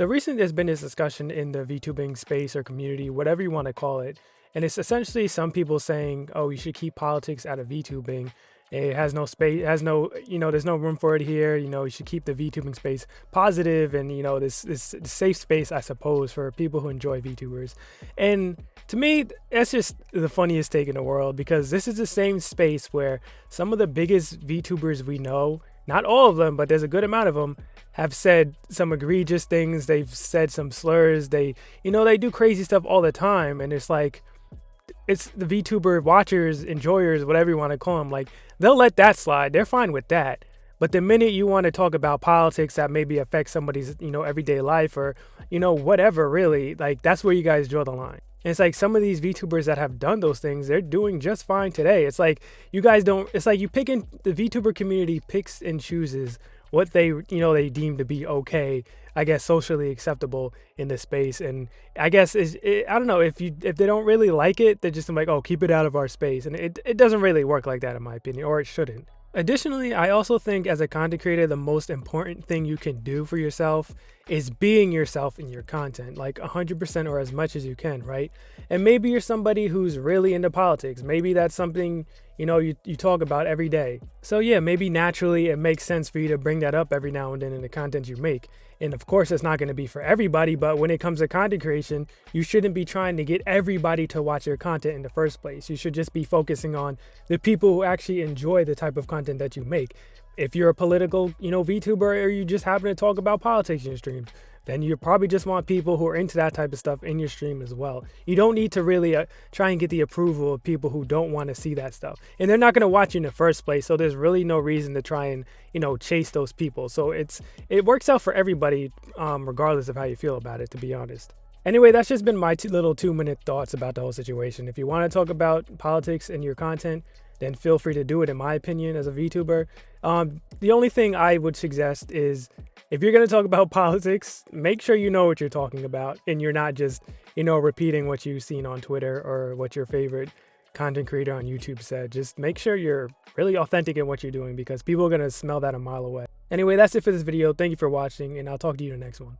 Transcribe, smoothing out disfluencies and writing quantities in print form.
So recently there's been this discussion in the VTubing space or community, whatever you want to call it. And it's essentially some people saying, oh, you should keep politics out of VTubing. It has no space, has no, there's no room for it here. You should keep the VTubing space positive and, this safe space, I suppose, for people who enjoy VTubers. And to me, that's just the funniest take in the world because this is the same space where some of the biggest VTubers we know, not all of them, but there's a good amount of them, have said some egregious things. They've said some slurs. They do crazy stuff all the time. And it's like, it's the VTuber watchers, enjoyers, whatever you want to call them. Like, they'll let that slide. They're fine with that. But the minute you want to talk about politics that maybe affect somebody's, everyday life or, whatever, really, like, that's where you guys draw the line. And it's like some of these VTubers that have done those things, they're doing just fine today. It's like you guys don't, it's like you picking, the VTuber community picks and chooses what they deem to be okay, I guess, socially acceptable in this space. And I guess I don't know, if they don't really like it, they're just like, oh, keep it out of our space. And it doesn't really work like that in my opinion, or it shouldn't. Additionally, I also think as a content creator, the most important thing you can do for yourself is being yourself in your content, like 100% or as much as you can, right? And maybe you're somebody who's really into politics. Maybe that's something, you talk about every day. So yeah, maybe naturally it makes sense for you to bring that up every now and then in the content you make. And of course, it's not going to be for everybody, but when it comes to content creation, you shouldn't be trying to get everybody to watch your content in the first place. You should just be focusing on the people who actually enjoy the type of content that you make. If you're a political, VTuber, or you just happen to talk about politics in your streams, then you probably just want people who are into that type of stuff in your stream as well. You don't need to really try and get the approval of people who don't want to see that stuff. And they're not going to watch you in the first place, so there's really no reason to try and, chase those people. So it works out for everybody, regardless of how you feel about it, to be honest. Anyway, that's just been my little 2-minute thoughts about the whole situation. If you want to talk about politics in your content, then feel free to do it, in my opinion, as a VTuber. The only thing I would suggest is if you're going to talk about politics, make sure you know what you're talking about and you're not just, repeating what you've seen on Twitter or what your favorite content creator on YouTube said. Just make sure you're really authentic in what you're doing because people are going to smell that a mile away. Anyway, that's it for this video. Thank you for watching, and I'll talk to you in the next one.